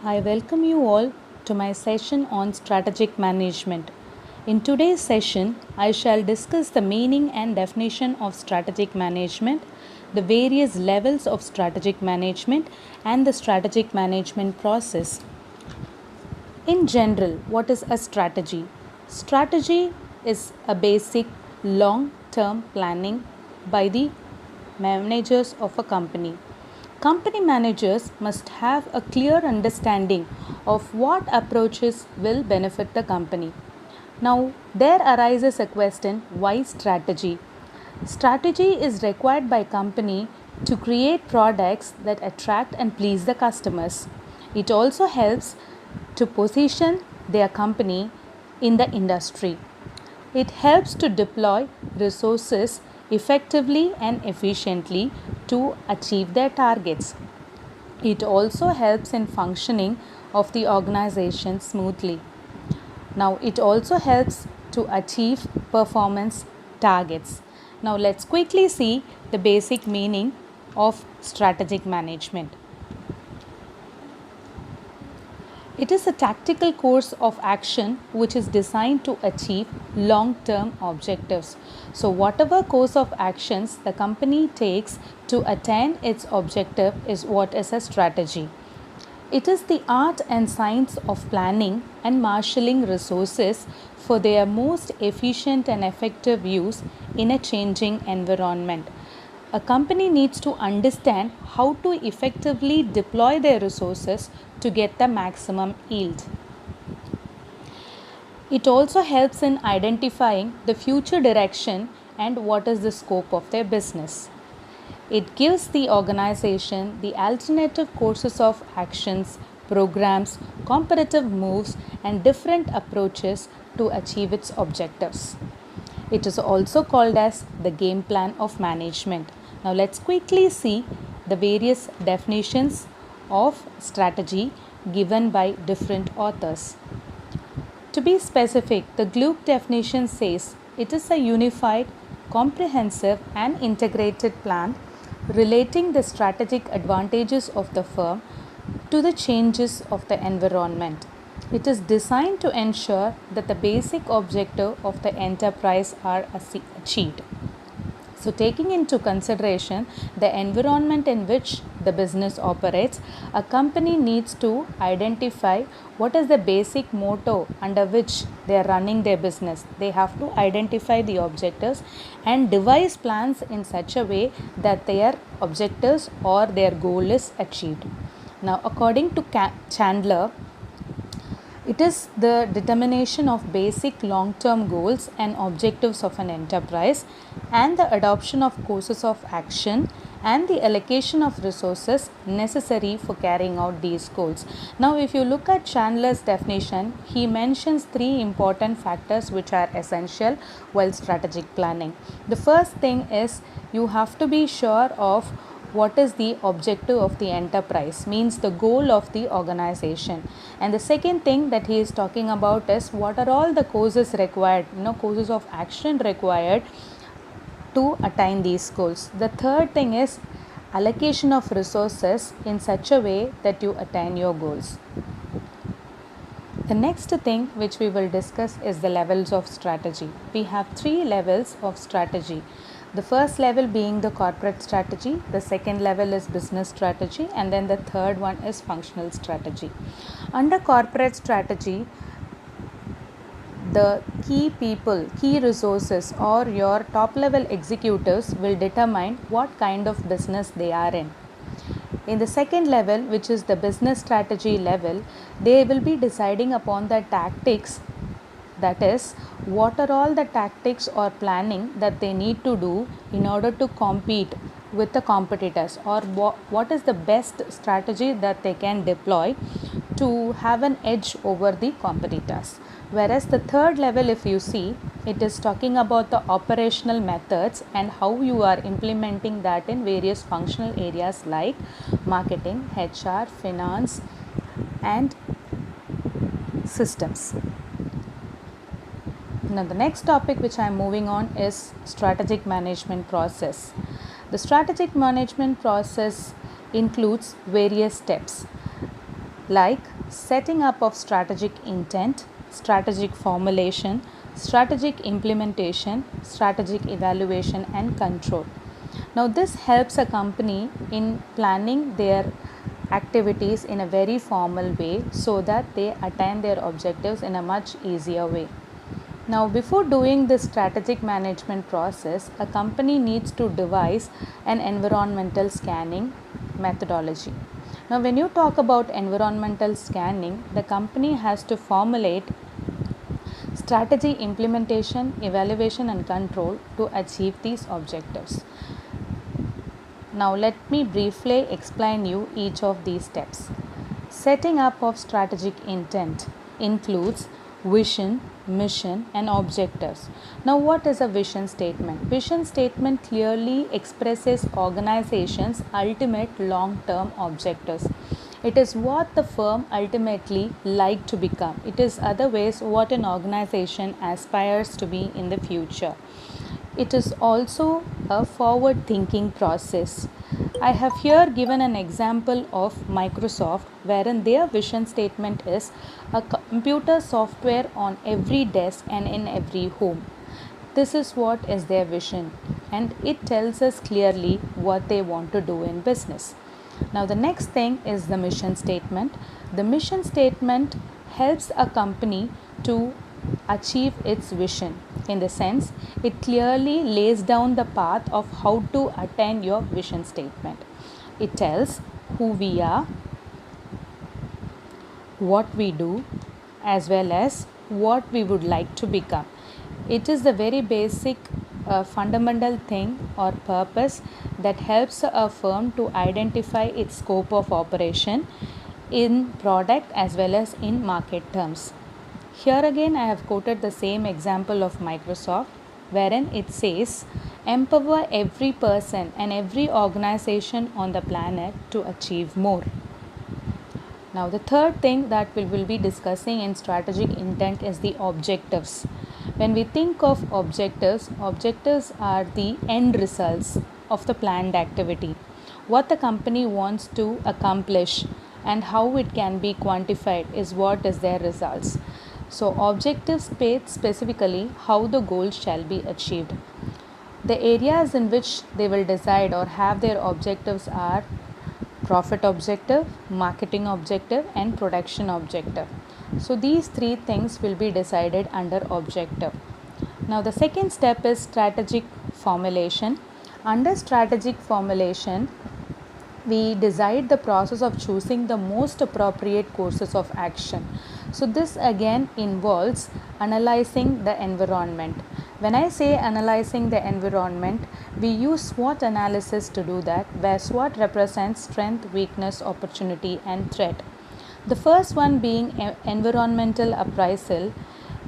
I welcome you all to my session on strategic management. In today's session, I shall discuss the meaning and definition of strategic management, the various levels of strategic management, and the strategic management process. In general, what is a strategy? Strategy is a basic long term planning by the managers of a company. Company managers must have a clear understanding of what approaches will benefit the company. Now, there arises a question, why strategy? Strategy is required by company to create products that attract and please the customers. It also helps to position their company in the industry. It helps to deploy resources effectively and efficiently to achieve their targets. It also helps in functioning of the organization smoothly. Now, it also helps to achieve performance targets. Now, let's quickly see the basic meaning of strategic management. It is a tactical course of action which is designed to achieve long term objectives. So, whatever course of actions the company takes to attain its objective is what is a strategy. It is the art and science of planning and marshalling resources for their most efficient and effective use in a changing environment. A company needs to understand how to effectively deploy their resources to get the maximum yield. It also helps in identifying the future direction and what is the scope of their business. It gives the organization the alternative courses of actions, programs, comparative moves, and different approaches to achieve its objectives. It is also called as the game plan of management. Now, let's quickly see the various definitions of strategy given by different authors. To be specific, the Gluck definition says it is a unified, comprehensive, and integrated plan relating the strategic advantages of the firm to the changes of the environment. It is designed to ensure that the basic objective of the enterprise are achieved. So, taking into consideration the environment in which the business operates, a company needs to identify what is the basic motto under which they are running their business. They have to identify the objectives and devise plans in such a way that their objectives or their goal is achieved. Now, according to Chandler, it is the determination of basic long term goals and objectives of an enterprise and the adoption of courses of action and the allocation of resources necessary for carrying out these goals. Now, if you look at Chandler's definition, he mentions three important factors which are essential while strategic planning. The first thing is you have to be sure of what is the objective of the enterprise, means the goal of the organization. And the second thing that he is talking about is what are all the courses required, courses of action required to attain these goals. The third thing is allocation of resources in such a way that you attain your goals. The next thing which we will discuss is the levels of strategy. We have three levels of strategy. The first level being the corporate strategy, the second level is business strategy, and then the third one is functional strategy. Under corporate strategy, the key people, key resources, or your top level executives will determine what kind of business they are in. In the second level, which is the business strategy level, they will be deciding upon the tactics, that is, what are all the tactics or planning that they need to do in order to compete with the competitors, or what is the best strategy that they can deploy to have an edge over the competitors. Whereas the third level, if you see, it is talking about the operational methods and how you are implementing that in various functional areas like marketing, HR, finance, and systems. Now, the next topic which I am moving on is strategic management process. The strategic management process includes various steps. like setting up of strategic intent, strategic formulation, strategic implementation, strategic evaluation and control. Now this helps a company in planning their activities in a very formal way so that they attain their objectives in a much easier way. Now, before doing this strategic management process, a company needs to devise an environmental scanning methodology. Now, when you talk about environmental scanning, the company has to formulate strategy implementation, evaluation and control to achieve these objectives. Now, let me briefly explain you each of these steps. Setting up of strategic intent includes vision, mission and objectives. Now what is a vision statement? Vision statement clearly expresses organization's ultimate long-term objectives. It is what the firm ultimately like to become. It is otherwise what an organization aspires to be in the future. It is also a forward thinking process. I have here given an example of Microsoft wherein their vision statement is a computer software on every desk and in every home. This is what is their vision and it tells us clearly what they want to do in business. Now the next thing is the mission statement. The mission statement helps a company to achieve its vision. In the sense, it clearly lays down the path of how to attain your vision statement. It tells who we are, what we do, as well as what we would like to become. It is the very basic fundamental thing or purpose that helps a firm to identify its scope of operation in product as well as in market terms. Here again I have quoted the same example of Microsoft wherein it says empower every person and every organization on the planet to achieve more. Now the third thing that we will be discussing in strategic intent is the objectives. When we think of objectives, objectives are the end results of the planned activity. What the company wants to accomplish and how it can be quantified is what is their results. So objectives state specifically how the goals shall be achieved. The areas in which they will decide or have their objectives are profit objective, marketing objective and production objective. So these three things will be decided under objective. Now the second step is strategic formulation. Under strategic formulation, we decide the process of choosing the most appropriate courses of action. So this again involves analyzing the environment. When I say analyzing the environment, we use SWOT analysis to do that, where SWOT represents strength, weakness, opportunity and threat. The first one being environmental appraisal.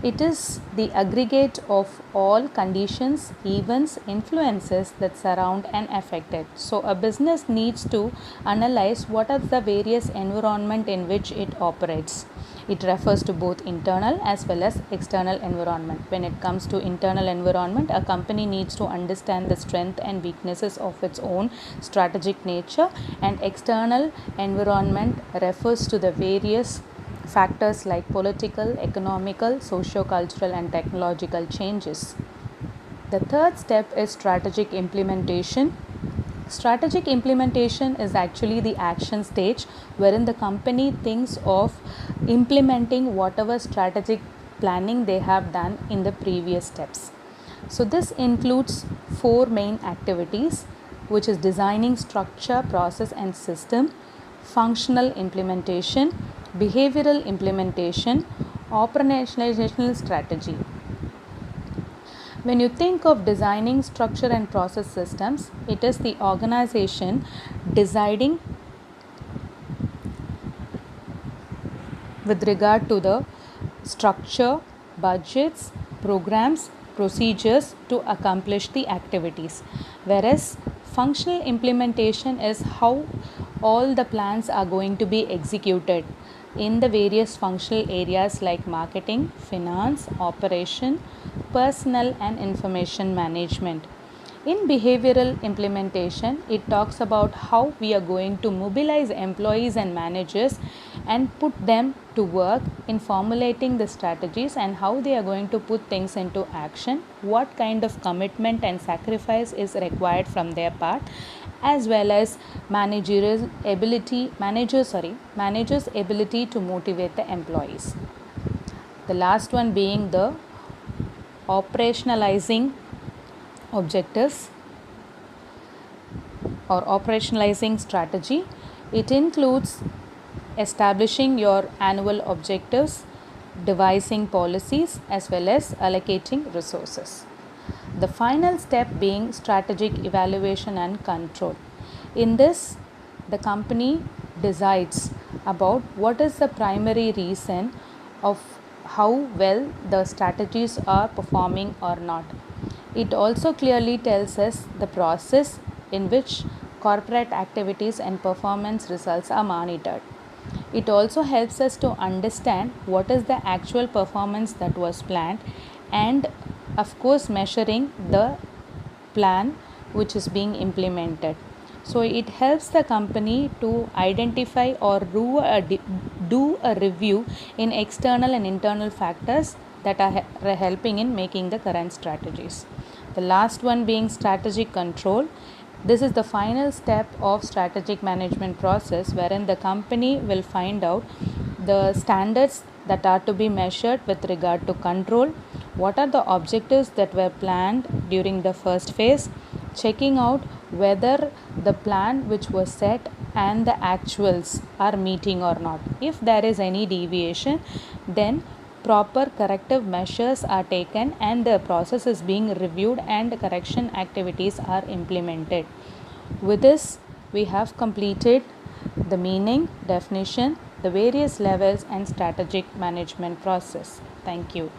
It is the aggregate of all conditions, events, influences that surround and affect it. So a business needs to analyze what are the various environment in which it operates. It refers to both internal as well as external environment. When it comes to internal environment, a company needs to understand the strength and weaknesses of its own strategic nature, and external environment refers to the various factors like political, economical, socio-cultural and technological changes. The third step is strategic implementation. Strategic implementation is actually the action stage wherein the company thinks of implementing whatever strategic planning they have done in the previous steps. So this includes 4 main activities, which is designing structure, process and system, functional implementation, behavioral implementation, operationalization strategy. When you think of designing structure and process systems, it is the organization deciding with regard to the structure, budgets, programs, procedures to accomplish the activities. Whereas functional implementation is how all the plans are going to be executed in the various functional areas like marketing, finance, operation, personnel and information management. In behavioral implementation, it talks about how we are going to mobilize employees and managers and put them to work in formulating the strategies and how they are going to put things into action, what kind of commitment and sacrifice is required from their part, as well as managers ability to motivate the employees. The last one being the operationalizing objectives or operationalizing strategy. It includes establishing your annual objectives, devising policies, as well as allocating resources. The final step being strategic evaluation and control. In this, the company decides about what is the primary reason of how well the strategies are performing or not. It also clearly tells us the process in which corporate activities and performance results are monitored. It also helps us to understand what is the actual performance that was planned, and of course measuring the plan which is being implemented. So it helps the company to identify or do a review in external and internal factors that are helping in making the current strategies. The last one being strategic control. This is the final step of strategic management process, wherein the company will find out the standards that are to be measured with regard to control, what are the objectives that were planned during the first phase, checking out whether the plan which was set and the actuals are meeting or not. If there is any deviation, then proper corrective measures are taken and the process is being reviewed and correction activities are implemented. With this, we have completed the meaning, definition, the various levels and strategic management process. Thank you.